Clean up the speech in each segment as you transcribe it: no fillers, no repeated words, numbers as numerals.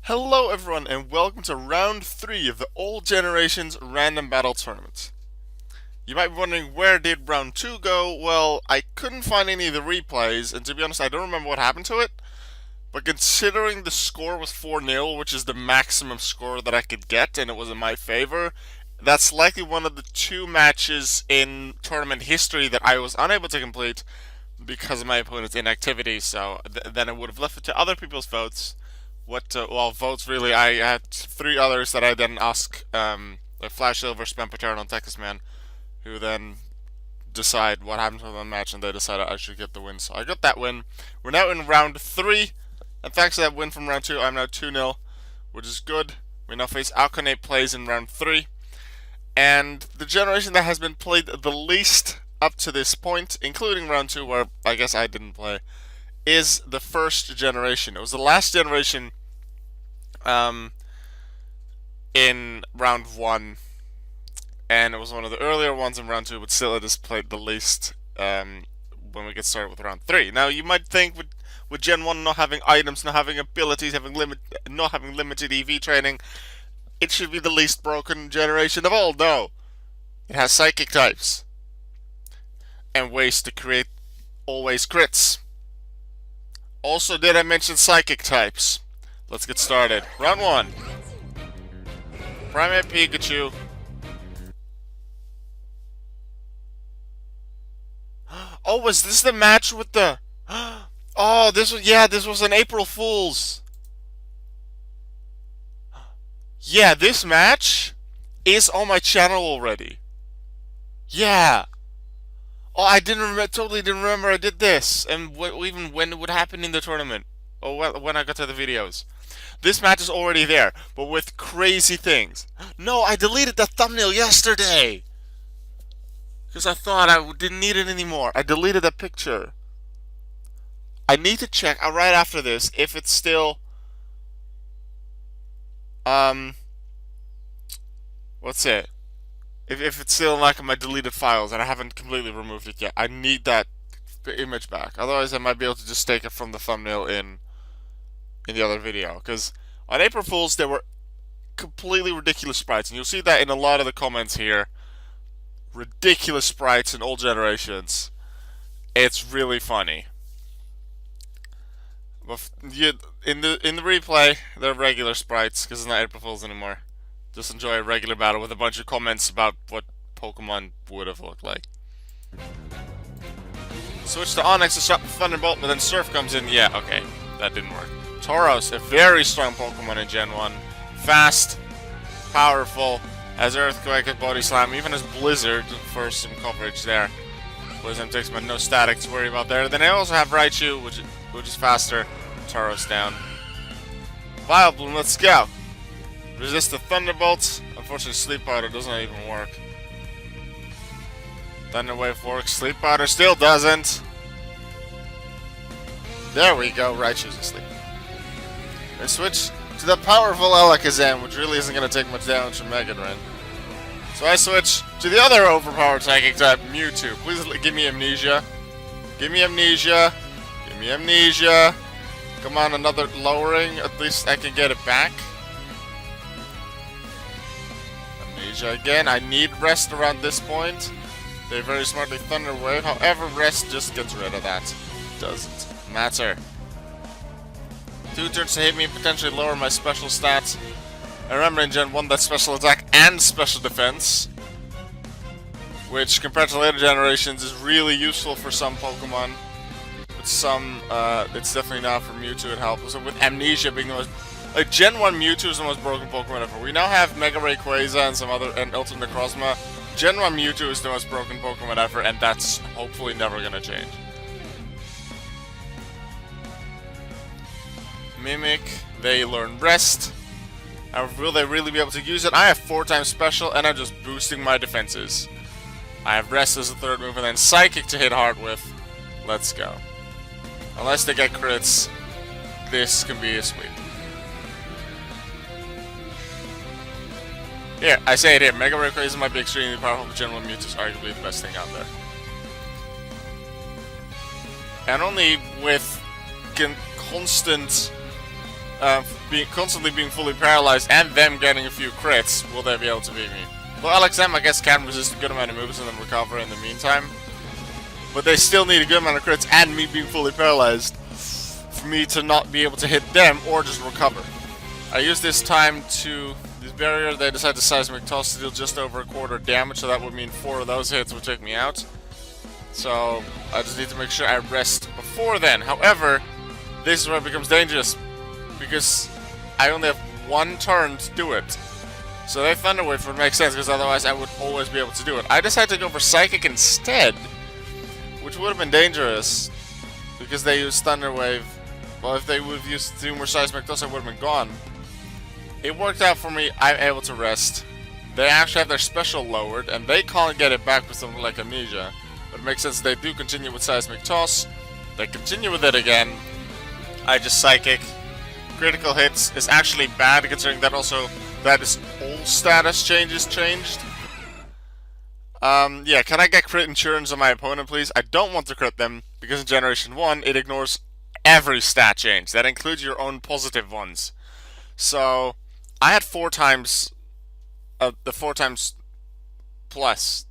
Hello everyone and welcome to round 3 of the Old Generations Random Battle Tournament. You might be wondering, where did round 2 go? Well, I couldn't find any of the replays, and to be honest I don't remember what happened to it. But considering the score was 4-0, which is the maximum score that I could get, and it was in my favor, that's likely one of the 2 matches in tournament history that I was unable to complete because of my opponent's inactivity, so then I would have left it to other people's votes. Votes really, I had 3 others that I then asked, like Flash Silver, Spam Paternal, and Texas Man, who then decide what happened to the match, and they decided I should get the win. So I got that win. We're now in round 3, and thanks to that win from round 2, I'm now 2-0, which is good. We now face Alkanate Plays in round 3, and the generation that has been played the least up to this point, including round 2 where I guess I didn't play, is the first generation. It was the last generation in round 1, and it was one of the earlier ones in round 2, but still it is played the least when we get started with round 3. Now you might think with Gen 1 not having items, not having abilities, not having limited EV training, it should be the least broken generation of all. No, it has psychic types and ways to create always crits. Also, did I mention psychic types? Let's get started. Round 1. Primate Pikachu. Oh, was this the match with the... Oh, this was an April Fool's. Yeah, this match is on my channel already. Yeah. Oh, I totally didn't remember I did this, and even when it would happen in the tournament, or when I got to the videos. This match is already there, but with crazy things. No, I deleted the thumbnail yesterday! Because I thought I didn't need it anymore. I deleted that picture. I need to check right after this if it's still... What's it? If it's still in like my deleted files and I haven't completely removed it yet. I need that image back. Otherwise I might be able to just take it from the thumbnail in the other video. Because on April Fool's there were completely ridiculous sprites. And you'll see that in a lot of the comments here. Ridiculous sprites in old generations. It's really funny. But in the replay, they're regular sprites because it's not April Fool's anymore. Just enjoy a regular battle with a bunch of comments about what Pokemon would have looked like. Switch to Onyx to stop Thunderbolt, but then Surf comes in. Yeah, okay. That didn't work. Tauros, a very strong Pokemon in Gen 1. Fast, powerful, has Earthquake and Body Slam, even has Blizzard for some coverage there. Blizzard takes but no static to worry about there. Then I also have Raichu, which is faster. Tauros down. Vileplume, let's go. Resist the Thunderbolts. Unfortunately, Sleep Powder doesn't even work. Thunder Wave works. Sleep Powder still doesn't. There we go. Raichu's asleep. And switch to the powerful Alakazam, which really isn't going to take much damage from Mega Drain. So I switch to the other overpowered psychic type, Mewtwo. Please give me Amnesia. Give me Amnesia. Give me Amnesia. Come on, another lowering. At least I can get it back. Amnesia again. I need rest around this point. They very smartly Thunder Wave. However, rest just gets rid of that. Doesn't matter. 2 turns to hit me, potentially lower my special stats. I remember in Gen 1 that special attack and special defense, which compared to later generations is really useful for some Pokemon. But some, it's definitely not for Mewtwo. It helps. So with Amnesia being the most, like Gen 1 Mewtwo is the most broken Pokemon ever. We now have Mega Rayquaza and some other, and Ultimate Necrozma. Gen 1 Mewtwo is the most broken Pokemon ever, and that's hopefully never gonna change. Mimic, they learn Rest. Will they really be able to use it? I have 4 times special, and I'm just boosting my defenses. I have Rest as a 3rd move, and then Psychic to hit hard with. Let's go. Unless they get crits, this can be a sweep. Here, I say it here. Mega Rayquaza might be extremely powerful, but Gen 1 Mewtwo is arguably the best thing out there. And only with constant constantly being fully paralyzed and them getting a few crits, will they be able to beat me? Well, LXM, I guess, can resist a good amount of moves and then recover in the meantime. But they still need a good amount of crits and me being fully paralyzed for me to not be able to hit them or just recover. I use this time to... This barrier, they decide to Seismic Toss to deal just over a quarter damage, so that would mean 4 of those hits would take me out. So, I just need to make sure I rest before then. However, this is where it becomes dangerous, because I only have 1 turn to do it. So they Thunder Wave would make sense, because otherwise I would always be able to do it. I decided to go for Psychic instead, which would have been dangerous, because they used Thunder Wave. Well, if they would have used 2 more Seismic Toss, I would have been gone. It worked out for me. I'm able to rest. They actually have their special lowered, and they can't get it back with something like Amnesia. But it makes sense they do continue with Seismic Toss. They continue with it again. I just Psychic. Critical hits is actually bad, considering that also that is all status changes changed. Yeah, can I get crit insurance on my opponent, please? I don't want to crit them, because in Generation 1, it ignores every stat change. That includes your own positive ones. So, I had 4 times... the 4 times... plus.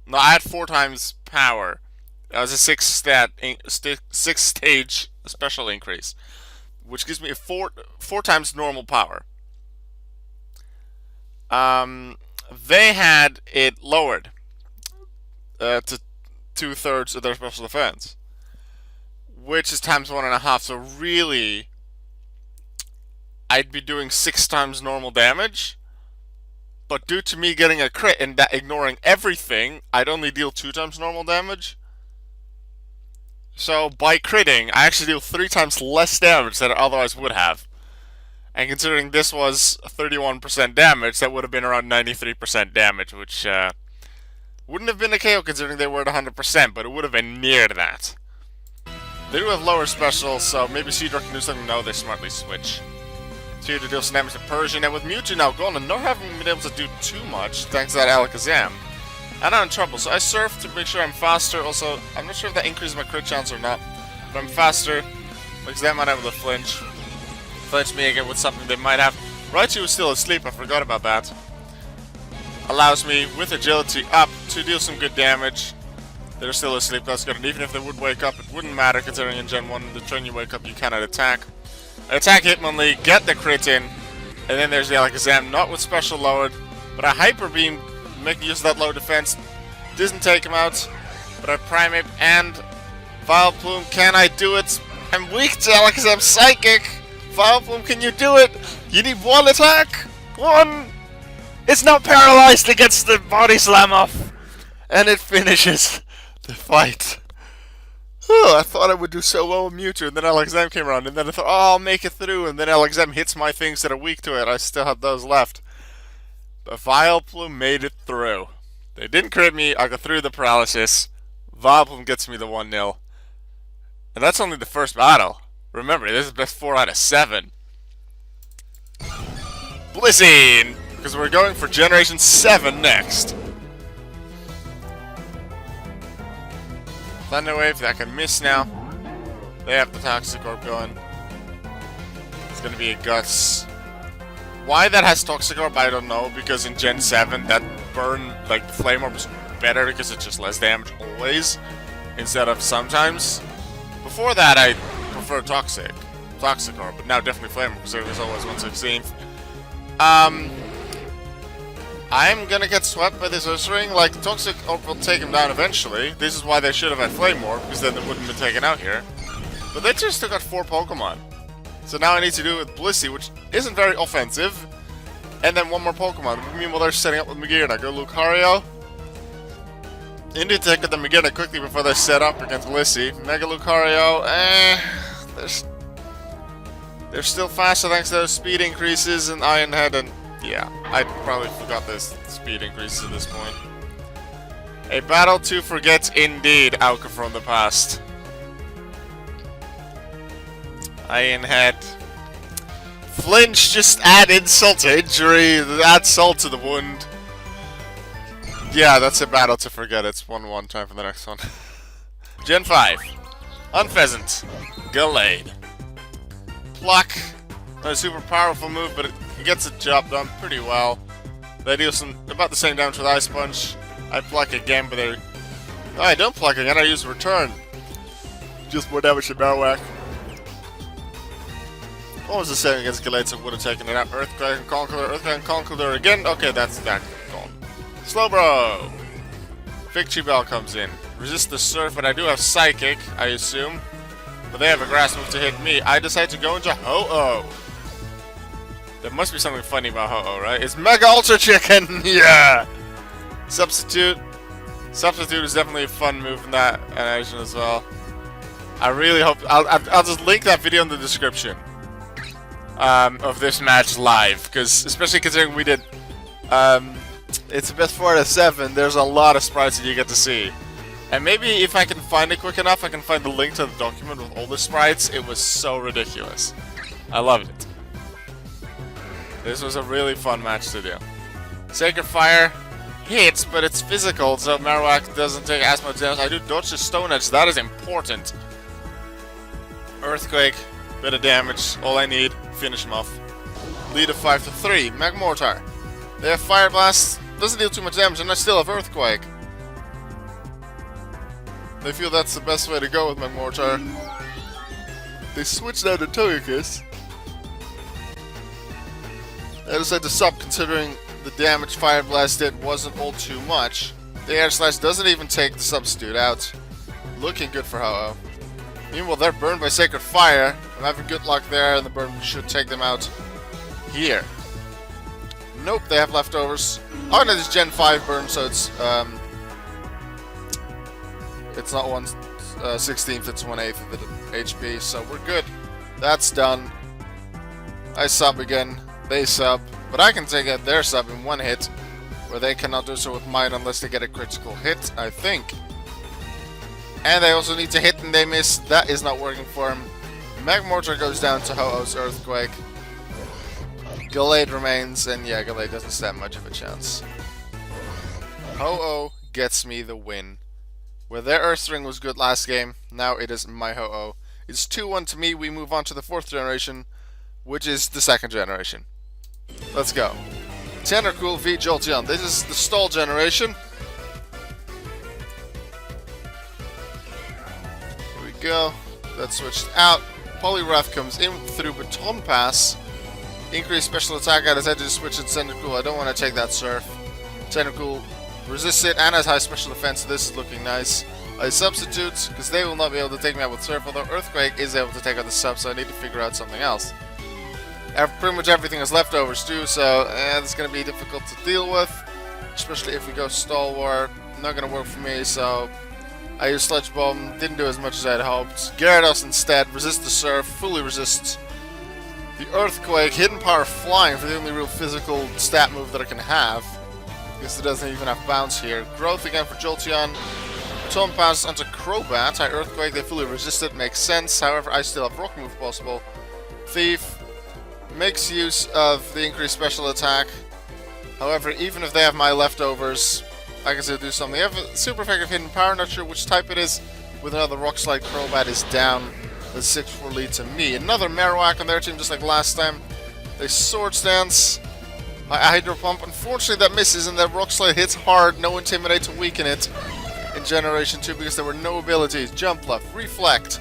No, I had 4 times power. That was a 6 stage special increase, which gives me a 4 times normal power. They had it lowered to 2/3 of their special defense, which is times 1.5. So really, I'd be doing 6 times normal damage. But due to me getting a crit and that ignoring everything, I'd only deal 2 times normal damage. So by critting, I actually deal 3 times less damage than I otherwise would have. And considering this was 31% damage, that would have been around 93% damage, which wouldn't have been a KO considering they were at 100%, but it would have been near that. They do have lower specials, so maybe Seadra can do something. No, they smartly switch. To deal some damage to Persian, and with Mewtwo now gone and not having been able to do too much, thanks to that Alakazam, I'm not in trouble. So I surf to make sure I'm faster. Also, I'm not sure if that increases my crit chance or not, but I'm faster. Because that might have the flinch. Flinch me again with something they might have. Raichu is still asleep, I forgot about that. Allows me, with agility up, to deal some good damage. They're still asleep, that's good. And even if they would wake up, it wouldn't matter, considering in Gen 1, the turn you wake up, you cannot attack. Attack Hitmonlee, get the crit in, and then there's the Alakazam, not with special lowered, but a Hyper Beam, making use of that low defense, doesn't take him out, but I Primeape and Vileplume, can I do it? I'm weak to Alakazam Psychic! Vileplume, can you do it? You need 1 attack! 1! It's not paralyzed, it gets the Body Slam off! And it finishes the fight. Oh, I thought I would do so well with Mewtwo, and then Alakazam came around, and then I thought, oh, I'll make it through, and then Alakazam hits my things that are weak to it. I still have those left. But Vileplume made it through. They didn't crit me, I got through the paralysis. Vileplume gets me the 1-0. And that's only the first battle. Remember, this is best 4 out of 7. Blissey! Because we're going for Generation 7 next. Thunder Wave, that can miss now. They have the Toxic Orb going. It's gonna be a Guts. Why that has Toxic Orb, I don't know, because in Gen 7, that burn, like, Flame Orb is better because it's just less damage always, instead of sometimes. Before that, I prefer Toxic Orb, but now definitely Flame Orb, because it was always 1/16. I'm gonna get swept by this Ursaring. Like, Toxic Orb will take him down eventually. This is why they should have had Flame Orb, because then they wouldn't have been taken out here. But they just took out 4 Pokemon. So now I need to do it with Blissey, which isn't very offensive. And then 1 more Pokemon. Meanwhile, they're setting up with Magearna. Go Lucario. Indeed, take out the Magearna quickly before they set up against Blissey. Mega Lucario, they're still faster thanks to those speed increases and Iron Head, and yeah, I probably forgot those speed increases at this point. A battle to forget indeed, Alka from the past. Iron Head. Flinch, just add insult to injury, add salt to the wound. Yeah, that's a battle to forget. It's 1-1, time for the next one. Gen 5. Unpheasant. Gallade. Pluck. Not a super powerful move, but it gets the job done pretty well. They deal about the same damage with Ice Punch. I pluck again, but they're... Oh, I don't pluck again, I use Return. Just more damage to Marowak. What was the saving against Gallade, so would have taken it out. Earthquake and Conkeldurr again. Okay, that's that gone. Slowbro! Victory Bell comes in. Resist the Surf, but I do have Psychic, I assume. But they have a Grass move to hit me. I decide to go into Ho-Oh. There must be something funny about Ho-Oh, right? It's Mega Ultra Chicken! Yeah! Substitute. Substitute is definitely a fun move in that animation as well. I really hope... I'll just link that video in the description. Of this match live. Because, especially considering we did... it's a best 4 out of 7. There's a lot of sprites that you get to see. And maybe if I can find it quick enough, I can find the link to the document with all the sprites. It was so ridiculous. I loved it. This was a really fun match to do. Sacred Fire hits, but it's physical, so Marowak doesn't take as much damage. I do dodge the Stone Edge, that is important. Earthquake, bit of damage, all I need, finish him off. Lead of 5-3, Magmortar. They have Fire Blast, doesn't deal too much damage, and I still have Earthquake. They feel that's the best way to go with Magmortar. They switched out to Togekiss. I decided to sub considering the damage Fire Blast did wasn't all too much. The Air Slash doesn't even take the substitute out. Looking good for Ho-Oh. Meanwhile, they're burned by Sacred Fire. I'm having good luck there, and the burn should take them out here. Nope, they have leftovers. Oh no, it's Gen 5 burn, so it's not 1/16th, it's 1/8 of the HP, so we're good. That's done. I sub again. They sub, but I can take out their sub in one hit, where they cannot do so with mine unless they get a critical hit, I think. And they also need to hit and they miss. That is not working for him. Magmortar goes down to Ho-Oh's Earthquake. Gallade remains, and yeah, Gallade doesn't stand much of a chance. Ho-Oh gets me the win. Where their Earth Ring was good last game, now it is my Ho-Oh. It's 2-1 to me. We move on to the 4th generation, which is the 2nd generation. Let's go. Tentacool v Jolteon. This is the stall generation. Here we go. That's switched out. Poliwrath comes in through Baton Pass. Increase special attack at his edge to switch to Tentacool. I don't want to take that Surf. Tentacool resists it and has high special defense, so this is looking nice. I substitute, because they will not be able to take me out with Surf, although Earthquake is able to take out the sub, so I need to figure out something else. Pretty much everything is leftovers too, so it's going to be difficult to deal with, especially if we go Stalwart. Not going to work for me, so I use Sledge Bomb. Didn't do as much as I had hoped. Gyarados instead, resist the Surf, fully resists the Earthquake. Hidden Power Flying for the only real physical stat move that I can have, because it doesn't even have Bounce here. Growth again for Jolteon. Baton Pass onto Crobat. I Earthquake, they fully resist it, makes sense. However, I still have Rock move possible. Thief makes use of the increased special attack. However, even if they have my leftovers, I can still do something. They have a super effective Hidden Power, not sure which type it is. With another Rock Slide, Crobat is down. The 6-4 lead to me. Another Marowak on their team, just like last time. They Swords Dance. My Hydro Pump, unfortunately that misses, and that Rock Slide hits hard. No Intimidate to weaken it in Generation 2 because there were no abilities. Jumpluff, Reflect.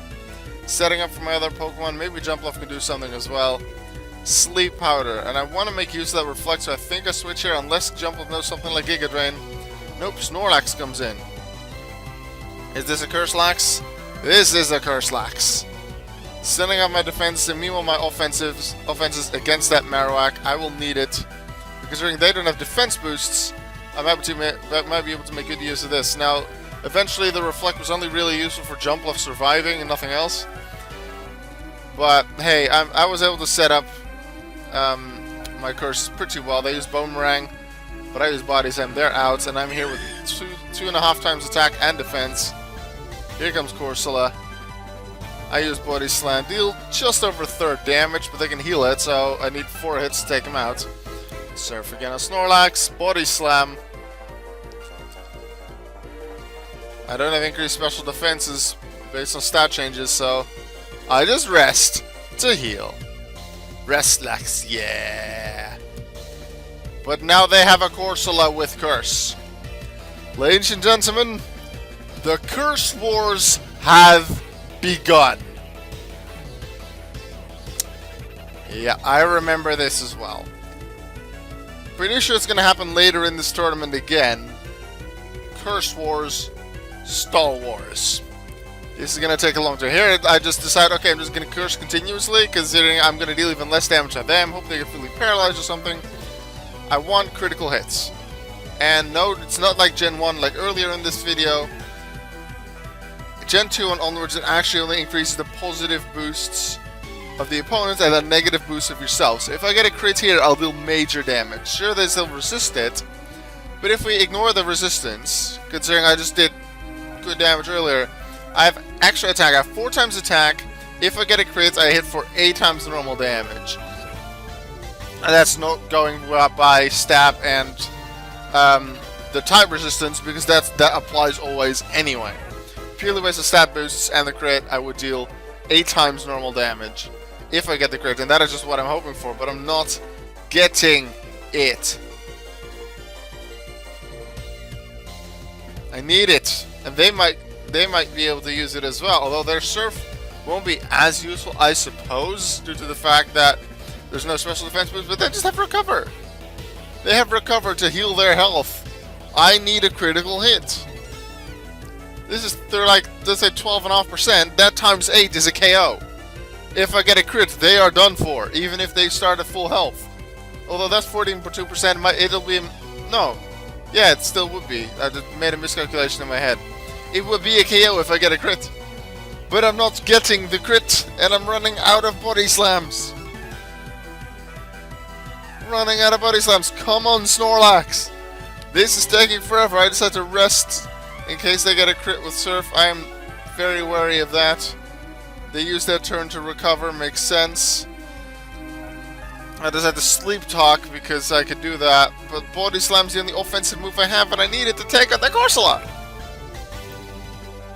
Setting up for my other Pokemon. Maybe Jumpluff can do something as well. Sleep Powder, and I want to make use of that Reflect, so I think I switch here unless Jumpluff knows something like Giga Drain. Nope, Snorlax comes in. Is this a Curse-Lax? This is a Curse-Lax. Sending out my defenses and meanwhile my offenses against that Marowak. I will need it. Considering they don't have defense boosts, I might be able to make good use of this. Now, eventually the Reflect was only really useful for Jumpluff surviving and nothing else. But hey, I was able to set up my curses pretty well. They use Boomerang, but I use Body Slam. They're out, and I'm here with 2.5 times attack and defense. Here comes Corsola. I use Body Slam. Deal just over 1/3 damage, but they can heal it, so I need 4 hits to take him out. Surf again on Snorlax. Body Slam. I don't have increased special defenses based on stat changes, so I just rest to heal. Restless, yeah. But now they have a Corsola with Curse. Ladies and gentlemen, the Curse Wars have begun. Yeah, I remember this as well. Pretty sure it's going to happen later in this tournament again. Curse Wars, Star Wars. This is going to take a long time. Here, I just decide, okay, I'm just going to curse continuously, considering I'm going to deal even less damage to them. Hope they get fully paralyzed or something. I want critical hits. And no, it's not like Gen 1, like earlier in this video. Gen 2 and onwards, it actually only increases the positive boosts of the opponent and the negative boost of yourself. So if I get a crit here, I'll deal major damage. Sure, they still resist it, but if we ignore the resistance, considering I just did good damage earlier, I have extra attack. I have 4 times attack. If I get a crit, I hit for 8 times the normal damage. And that's not going by stab and the type resistance, because that applies always anyway. Purely based on stat boosts and the crit, I would deal 8 times normal damage if I get the crit, and that is just what I'm hoping for, but I'm not getting it. I need it, and they might be able to use it as well, although their Surf won't be as useful, I suppose, due to the fact that there's no special defense boost, but they just have Recover. They have Recover to heal their health. I need a critical hit. They're like, let's say 12.5%, that times 8 is a KO. If I get a crit, they are done for, even if they start at full health. Although that's 14.2%, it'll be, no. Yeah, it still would be. I just made a miscalculation in my head. It would be a KO if I get a crit. But I'm not getting the crit, and I'm running out of body slams. Running out of body slams. Come on, Snorlax. This is taking forever. I just had to rest in case they get a crit with Surf. I am very wary of that. They use their turn to recover, makes sense. I just had to Sleep Talk because I could do that. But Body Slam's the only offensive move I have, and I need it to take out the Corsola.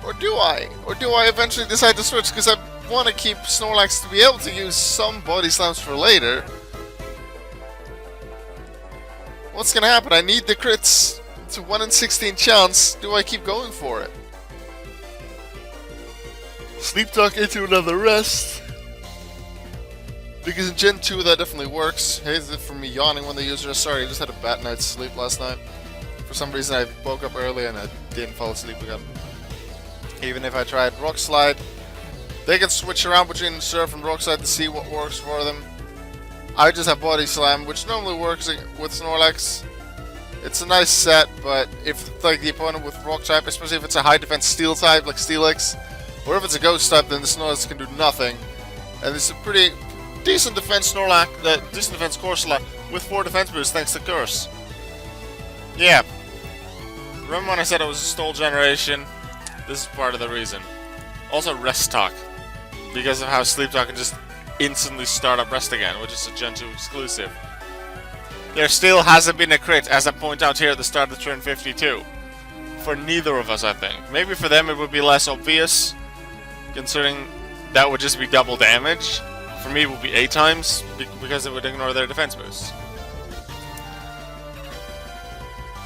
Or do I? Or do I eventually decide to switch? Because I want to keep Snorlax to be able to use some Body Slams for later. What's going to happen? I need the crits. It's a 1 in 16 chance. Do I keep going for it? Sleep Talk into another rest. Because in Gen 2 that definitely works. Hey, is it for me yawning when the user is sorry, I just had a bad night's sleep last night. For some reason I woke up early and I didn't fall asleep again. Even if I tried Rock Slide. They can switch around between Surf and Rock Slide to see what works for them. I just have Body Slam, which normally works with Snorlax. It's a nice set, but if like the opponent with Rock type, especially if it's a high defense Steel type like Steelix, or if it's a Ghost type, then the Snorlax can do nothing. And it's a pretty decent defense Snorlax, decent defense Corsola with 4 defense boosts thanks to Curse. Yeah. Remember when I said it was a stall generation? This is part of the reason. Also Rest Talk, because of how Sleep Talk can just instantly start up Rest again, which is a Gen 2 exclusive. There still hasn't been a crit, as I point out here at the start of turn 52. For neither of us, I think. Maybe for them it would be less obvious, considering that would just be double damage. For me it would be 8 times, because it would ignore their defense boosts.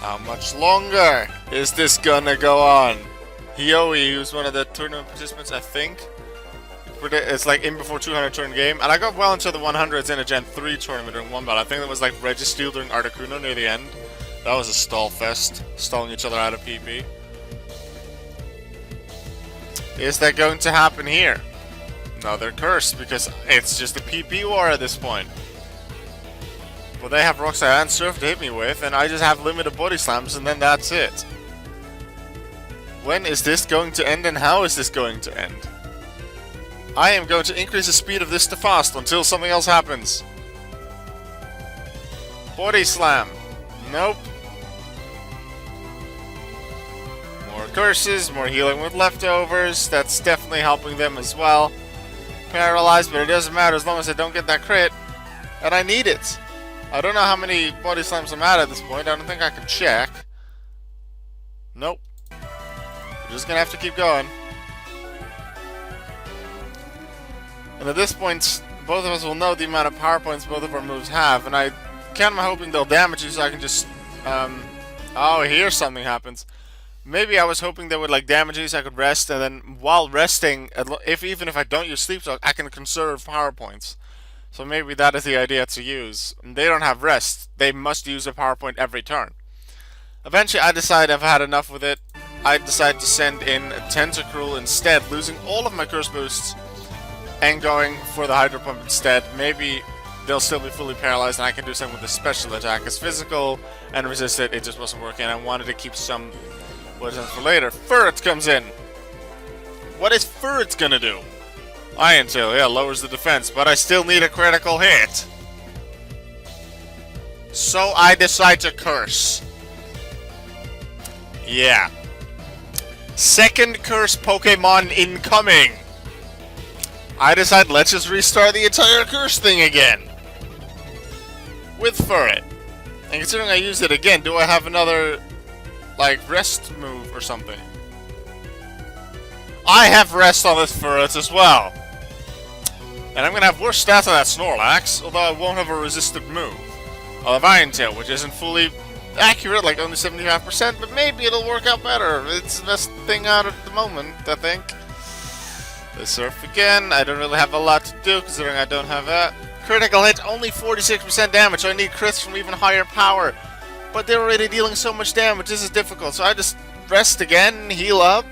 How much longer is this gonna go on? Hioe, who's one of the tournament participants, I think. It's like in before 200 turn game, and I got well into the 100s in a Gen 3 tournament during one battle. I think that was like Registeel during Articuno near the end. That was a stall fest, stalling each other out of PP. Is that going to happen here? No, they're cursed because it's just a PP war at this point. Well, they have Rockstar and Surf to hit me with, and I just have limited Body Slams, and then that's it. When is this going to end, and how is this going to end? I am going to increase the speed of this to fast until something else happens. Body Slam. Nope. More curses, more healing with leftovers. That's definitely helping them as well. Paralyzed, but it doesn't matter as long as I don't get that crit. And I need it. I don't know how many Body Slams I'm at this point. I don't think I can check. Nope. I'm just gonna have to keep going. And at this point, both of us will know the amount of power points both of our moves have, and I kind of hoping they'll damage you so I can just, oh, here something happens. Maybe I was hoping they would like damage you so I could rest, and then while resting, even if I don't use Sleep Talk, I can conserve power points. So maybe that is the idea to use. And they don't have rest. They must use a power point every turn. Eventually I decide I've had enough with it. I decide to send in Tentacruel instead, losing all of my curse boosts and going for the Hydro Pump instead. Maybe they'll still be fully paralyzed and I can do something with the special attack. As physical and resist it, it just wasn't working. I wanted to keep some for later. Ferret comes in. What is Ferret gonna do? Iron Tail, yeah, lowers the defense, but I still need a critical hit. So I decide to curse. Yeah. Second curse Pokemon incoming. I decide let's just restart the entire curse thing again. With Ferret. And considering I used it again, do I have another like rest move or something? I have rest on this Ferret as well. And I'm gonna have worse stats on that Snorlax, although I won't have a resisted move. I'll have Iron Tail, which isn't fully accurate, like only 75%, but maybe it'll work out better. It's the best thing out at the moment, I think. The Surf again. I don't really have a lot to do, considering I don't have that. Critical hit, only 46% damage, so I need crits from even higher power. But they're already dealing so much damage, this is difficult, so I just rest again, heal up.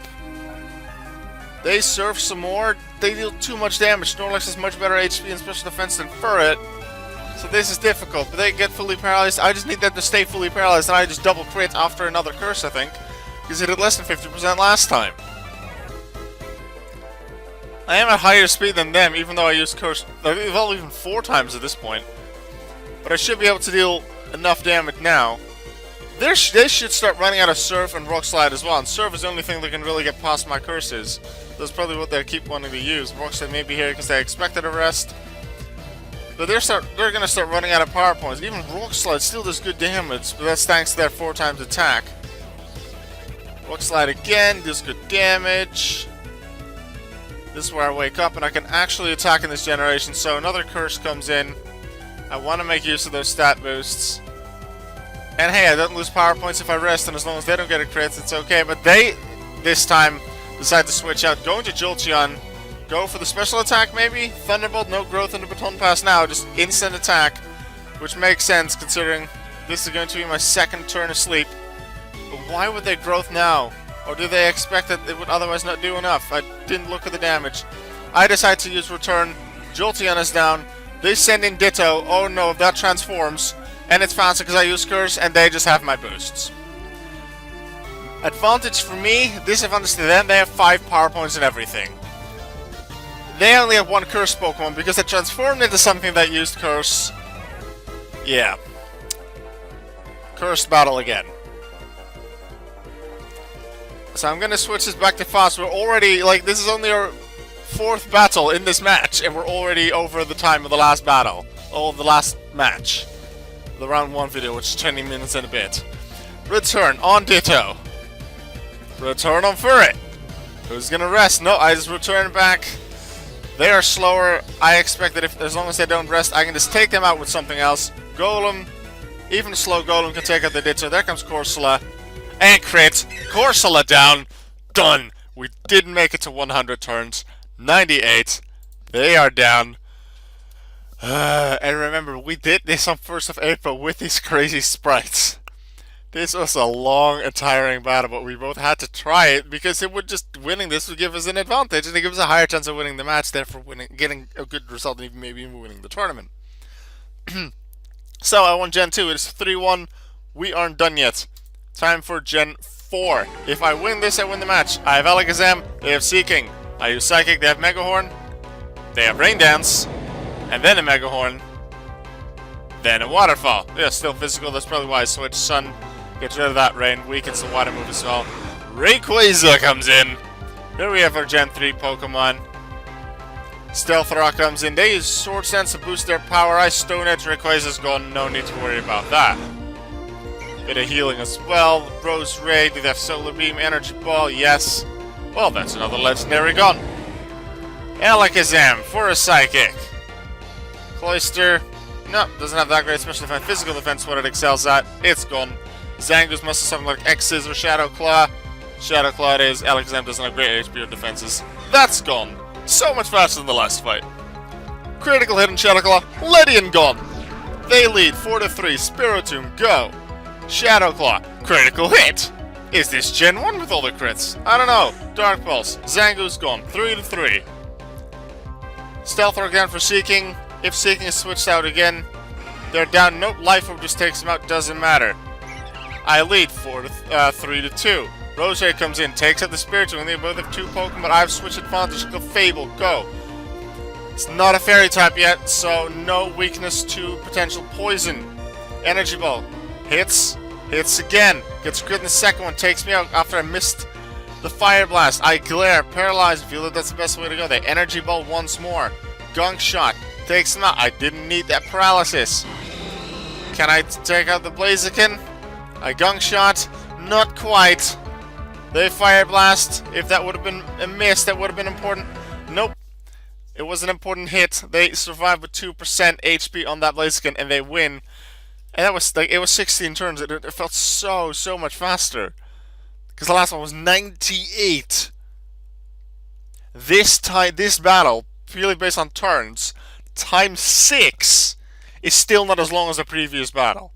They surf some more, they deal too much damage. Snorlax has much better HP and special defense than Ferret. So this is difficult, but they get fully paralyzed. I just need them to stay fully paralyzed, and I just double crit after another curse, I think. Because it did less than 50% last time. I am at higher speed than them, even though I used curse, well, even 4 times at this point. But I should be able to deal enough damage now. They should start running out of Surf and Rock Slide as well, and Surf is the only thing that can really get past my curses. That's probably what they keep wanting to use. Rock Slide may be here because they expected a rest. But they're gonna start running out of power points. Even Rock Slide still does good damage, but that's thanks to their 4 times attack. Rock Slide again, does good damage. This is where I wake up and I can actually attack in this generation, so another curse comes in. I want to make use of those stat boosts. And hey, I don't lose power points if I rest, and as long as they don't get a crit, it's okay. But they, this time, decide to switch out. Go into Jolteon. Go for the special attack, maybe? Thunderbolt, no growth in the Baton Pass now, just instant attack. Which makes sense, considering this is going to be my second turn of sleep. But why would they growth now? Or do they expect that it would otherwise not do enough? I didn't look at the damage. I decide to use Return. Jolteon is down. They send in Ditto. Oh no, that transforms. And it's faster because I use Curse, and they just have my boosts. Advantage for me, disadvantage to them, they have 5 power points and everything. They only have 1 Curse Pokemon because they transformed into something that used Curse. Yeah. Cursed battle again. So I'm gonna switch this back to fast. We're already, like, this is only our 4th battle in this match, and we're already over the time of the last battle. Oh, the last match. The round 1 video, which is 20 minutes and a bit. Return on Ditto. Return on Ferret. Who's gonna rest? No, I just return back. They are slower. I expect that if, as long as they don't rest, I can just take them out with something else. Golem. Even a slow Golem can take out the Ditto. There comes Corsola. And crit. Corsola down. Done. We didn't make it to 100 turns. 98. They are down. And remember, we did this on 1st of April with these crazy sprites. This was a long and tiring battle, but we both had to try it because it would just winning this would give us an advantage, and it gives us a higher chance of winning the match, therefore getting a good result, and even maybe even winning the tournament. So I won Gen 2. It's 3-1. We aren't done yet. Time for Gen 4. If I win this, I win the match. I have Alakazam. They have Seeking. I use Psychic. They have Mega Horn. They have Rain Dance. And then a Mega Horn. Then a Waterfall. Yeah, still physical. That's probably why I switched. Sun gets rid of that rain. Weakens the water move as well. Rayquaza comes in. Here we have our Gen 3 Pokemon. Stealth Rock comes in. They use Sword Stance to boost their power. I Stone Edge. Rayquaza's gone. No need to worry about that. Bit of healing as well. Rose Ray. Do they have Solar Beam? Energy Ball? Yes. Well, that's another legendary gone. Alakazam for a Psychic. Cloister, no, doesn't have that great special defense. Physical defense, what it excels at, it's gone. Zangoose must have something like X's or Shadow Claw. Shadow Claw it is. Alakazam doesn't have great HP or defenses. That's gone. So much faster than the last fight. Critical hit on Shadow Claw. Ledian gone. They lead 4-3. Spiritomb, go. Shadow Claw. Critical hit. Is this Gen 1 with all the crits? I don't know. Dark Pulse. Zangoose gone. 3-3. Stealth again for Seeking. If Seeking is switched out again, they're down. Nope, Life Orb just takes them out. Doesn't matter. I lead 3-2. Roger comes in, takes out the Spiritomb, and they both have 2 Pokemon, but I have switch advantage. Go Fable, go. It's not a Fairy type yet, so no weakness to potential poison. Energy Ball. Hits. Hits again. Gets crit in the second one. Takes me out after I missed the Fire Blast. I glare. Paralyzed. Feel that that's the best way to go. They Energy Ball once more. Gunk Shot. Takes him out. I didn't need that paralysis. Can I take out the Blaziken? I Gunk Shot. Not quite. They Fire Blast. If that would have been a miss, that would have been important. Nope. It was an important hit. They survived with 2% HP on that Blaziken, and they win. And that was like, it was 16 turns. It felt so much faster. Because the last one was 98. This battle, purely based on turns, times 6 is still not as long as the previous battle.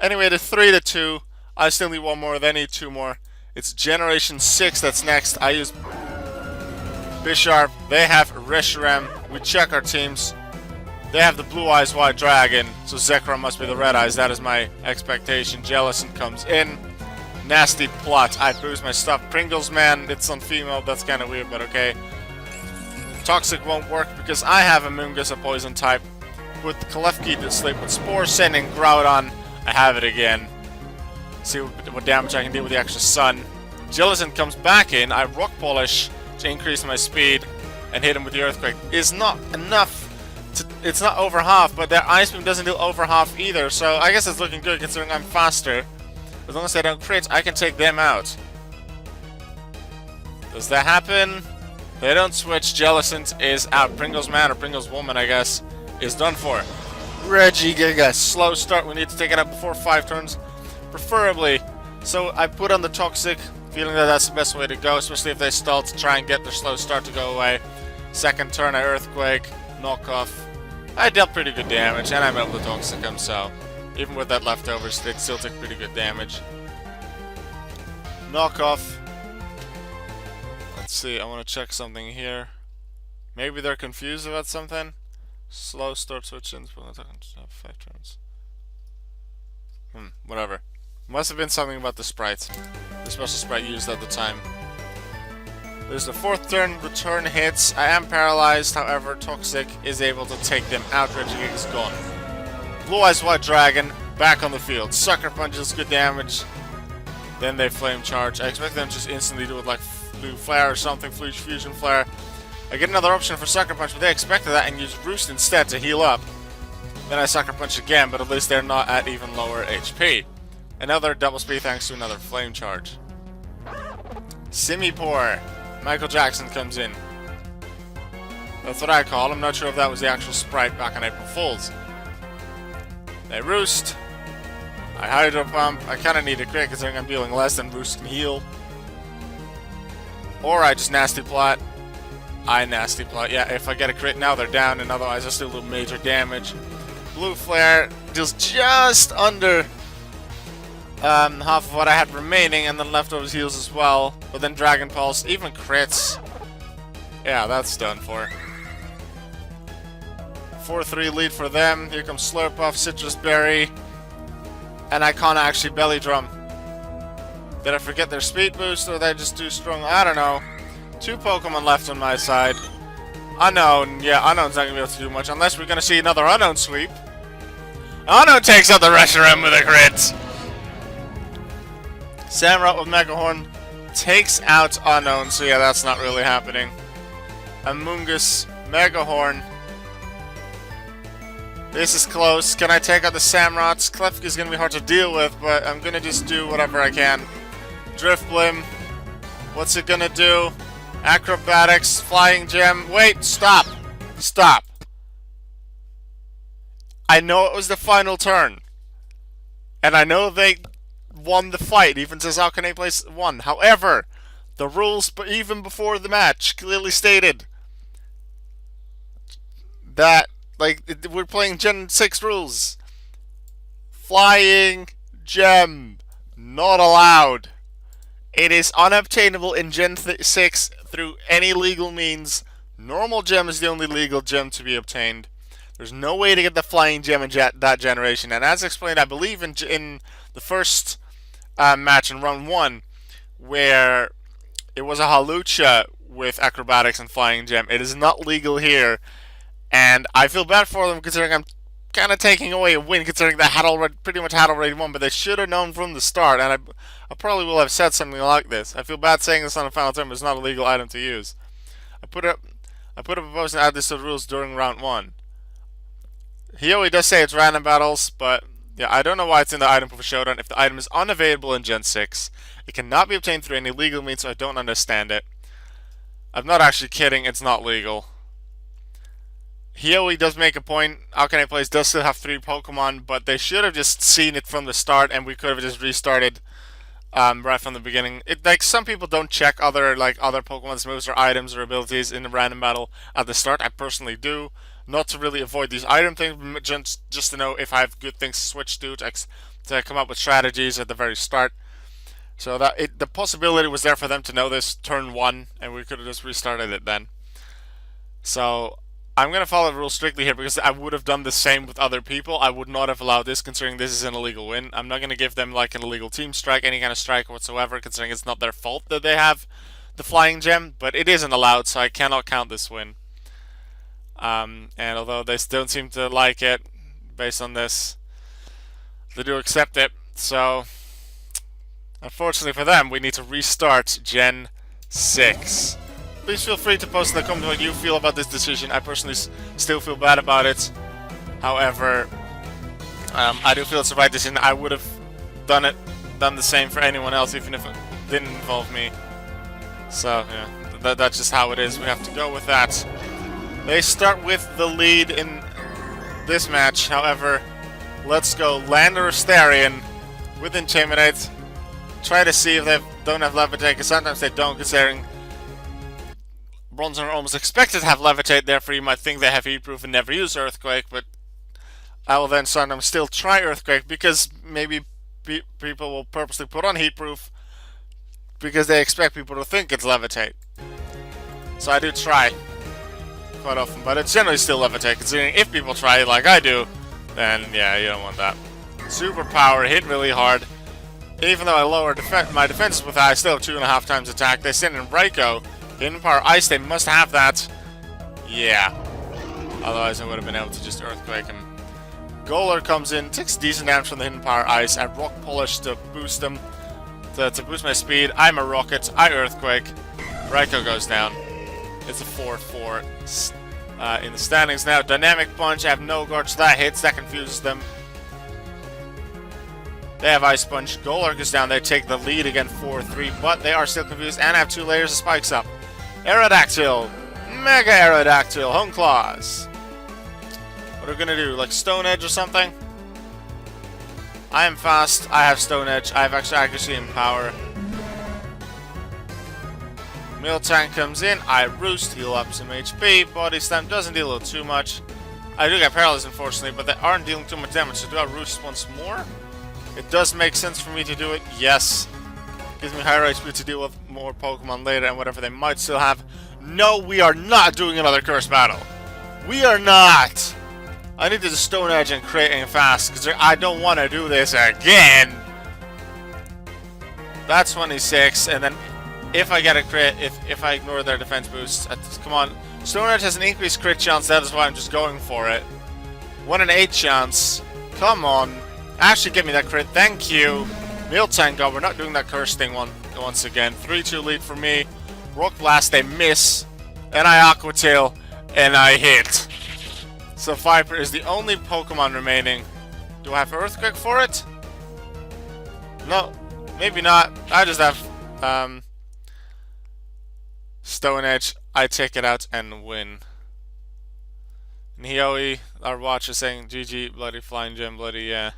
Anyway, the 3-2. I still need one more. They need 2 more. It's Generation 6 that's next. I use Bisharp. They have Reshiram. We check our teams. They have the Blue-Eyes White Dragon, so Zekrom must be the Red-Eyes. That is my expectation. Jellicent comes in. Nasty Plot. I boost my stuff. Pringles Man, it's on female. That's kind of weird, but okay. Toxic won't work because I have a Mungus, a poison type. With Klefki to sleep with Spore Sending Groudon. I have it again. See what damage I can deal with the extra Sun. Jellicent comes back in. I Rock Polish to increase my speed and hit him with the Earthquake. Is not enough. It's not over half, but their Ice Beam doesn't deal over half either, so I guess it's looking good considering I'm faster. As long as they don't crit, I can take them out. Does that happen? They don't switch. Jellicent is out. Pringles Man, or Pringles Woman, I guess, is done for. Regigiga, slow start. We need to take it out before 5 turns, preferably. So I put on the Toxic, feeling that that's the best way to go, especially if they stall to try and get their slow start to go away. Second turn, I Earthquake, Knockoff. I dealt pretty good damage, and I'm able to Toxic him, so even with that leftovers, it still took pretty good damage. Knockoff. Let's see, I want to check something here. Maybe they're confused about something. Slow start switch-ins, but I'm talking 5 turns. Whatever. Must have been something about the sprite. The special sprite used at the time. There's the 4th turn, return hits. I am paralyzed, however, Toxic is able to take them out. Regigiga is gone. Blue-Eyes White Dragon, back on the field. Sucker Punches, good damage. Then they Flame Charge. I expect them to just instantly do it like Blue Flare or something, Fusion Flare. I get another option for Sucker Punch, but they expected that and use Roost instead to heal up. Then I Sucker Punch again, but at least they're not at even lower HP. Another double speed thanks to another Flame Charge. Simipour. Michael Jackson comes in. That's what I call him. Not sure if that was the actual sprite back on April Fools. They Roost. I Hydro Pump. I kind of need a crit considering I'm dealing less than Roost can heal. Or I just Nasty Plot. I Nasty Plot. Yeah, if I get a crit now, they're down, and otherwise I still do major damage. Blue Flare deals just under half of what I had remaining, and then leftovers heals as well. But then Dragon Pulse, even crits. Yeah, that's done for. 4-3 lead for them. Here comes Slurpuff, Citrus Berry, and I can't actually Belly Drum. Did I forget their speed boost, or are they just too strong? I don't know. 2 Pokemon left on my side. Unknown, yeah, Unknown's not gonna be able to do much unless we're gonna see another Unknown sweep. Unknown takes out the Reshiram with a crit. Samurott with Megahorn takes out Unknown, so yeah, that's not really happening. Amoonguss, Megahorn. This is close. Can I take out the Samurotts? Klefki is going to be hard to deal with, but I'm going to just do whatever I can. Drifblim. What's it going to do? Acrobatics, Flying Gem. Wait, stop. Stop. I know it was the final turn. And I know they won the fight, even says how can they place one. However, the rules, but even before the match, clearly stated that we're playing Gen 6 rules. Flying gem not allowed. It is unobtainable in Gen 6 through any legal means. Normal gem is the only legal gem to be obtained. There's no way to get the flying gem in that generation. And as explained, I believe in the first match in round 1, where it was a halucha with acrobatics and flying gem. It is not legal here, and I feel bad for them considering I'm kind of taking away a win, considering they pretty much had already won. But they should have known from the start, and I probably will have said something like this. I feel bad saying this on the final turn, but it's not a legal item to use. I put up a proposal to add this to the rules during round 1. He always does say it's random battles, but yeah, I don't know why it's in the item for Showdown. If the item is unavailable in Gen 6, it cannot be obtained through any legal means, so I don't understand it. I'm not actually kidding, it's not legal. He does make a point. Alkanite Plays does still have 3 Pokemon, but they should have just seen it from the start, and we could have just restarted right from the beginning. Some people don't check other Pokemon's moves or items or abilities in the random battle at the start. I personally do, not to really avoid these item things, just to know if I have good things to switch to come up with strategies at the very start. So that the possibility was there for them to know this turn 1, and we could have just restarted it then. So I'm going to follow the rules strictly here because I would have done the same with other people. I would not have allowed this, considering this is an illegal win. I'm not going to give them like an illegal team strike, any kind of strike whatsoever, considering it's not their fault that they have the flying gem, but it isn't allowed, so I cannot count this win. And although they don't seem to like it, based on this, they do accept it. So, unfortunately for them, we need to restart Gen 6. Please feel free to post in the comments what you feel about this decision. I personally still feel bad about it. However, I do feel it's the right decision. I would have done the same for anyone else, even if it didn't involve me. So, yeah, that's just how it is. We have to go with that. They start with the lead in this match. However, let's go Lander Astarion with Intimidate. Try to see if they don't have Levitate, because sometimes they don't, considering Bronzor are almost expected to have Levitate, therefore you might think they have Heatproof and never use Earthquake, but I will then sometimes still try Earthquake, because maybe people will purposely put on Heatproof because they expect people to think it's Levitate. So I do try quite often, but it's generally still Levitate, considering if people try it like I do, then yeah, you don't want that. Superpower, hit really hard. Even though I lower my defenses with that, I still have 2.5 times attack. They send in Raikou. Hidden Power Ice, they must have that. Yeah. Otherwise I would have been able to just Earthquake him. Golur comes in, takes decent damage from the Hidden Power Ice. I Rock Polish to boost them, to boost my speed. I'm a Rocket, I Earthquake. Raikou goes down. It's a 4-4 in the standings now. Dynamic Punch, I have no guards, that hits, that confuses them. They have Ice Punch. Golur goes down, they take the lead again 4-3, but they are still confused and have 2 layers of spikes up. Aerodactyl, Mega Aerodactyl, Home Claws. What are we gonna do? Like Stone Edge or something? I am fast, I have Stone Edge, I have extra accuracy and power. Miltank comes in, I Roost, heal up some HP, Body Slam doesn't deal too much. I do get paralyzed unfortunately, but they aren't dealing too much damage, so do I Roost once more? It does make sense for me to do it, yes. Gives me higher HP to deal with more Pokemon later and whatever they might still have. No, we are not doing another Curse Battle. We are not! I need to just Stone Edge and crit and fast, because I don't want to do this again! That's 26, and then if I get a crit, if I ignore their defense boost, come on. Stone Edge has an increased crit chance, that is why I'm just going for it. 1 in 8 chance. Come on. Actually, give me that crit. Thank you. Miltank, we're not doing that curse thing once again. 3-2 lead for me. Rock Blast, they miss. And I Aqua Tail, and I hit. So Viper is the only Pokemon remaining. Do I have Earthquake for it? No, maybe not. I just have Stone Edge. I take it out and win. And Hioe, our watch, is saying, GG, bloody flying gem, bloody, yeah.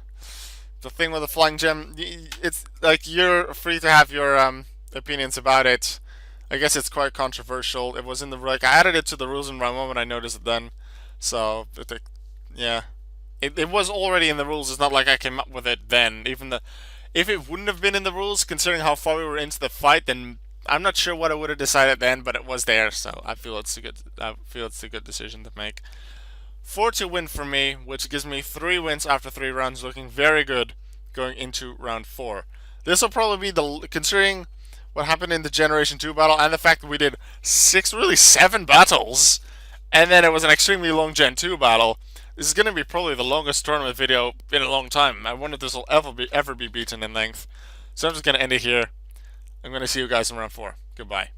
The thing with the flying gem, it's like you're free to have your opinions about it. I guess it's quite controversial. It was in the like I added it to the rules in round one when I noticed it then. So yeah, it was already in the rules. It's not like I came up with it then. Even the if it wouldn't have been in the rules, considering how far we were into the fight, then I'm not sure what I would have decided then. But it was there, so I feel it's a good. I feel it's a good decision to make. 4-2 win for me, which gives me 3 wins after 3 rounds, looking very good going into round 4. This will probably be the, considering what happened in the Generation 2 battle and the fact that we did 6, really 7 battles, and then it was an extremely long Gen 2 battle. This is going to be probably the longest tournament video in a long time. I wonder if this will ever be beaten in length. So I'm just going to end it here. I'm going to see you guys in round 4. Goodbye.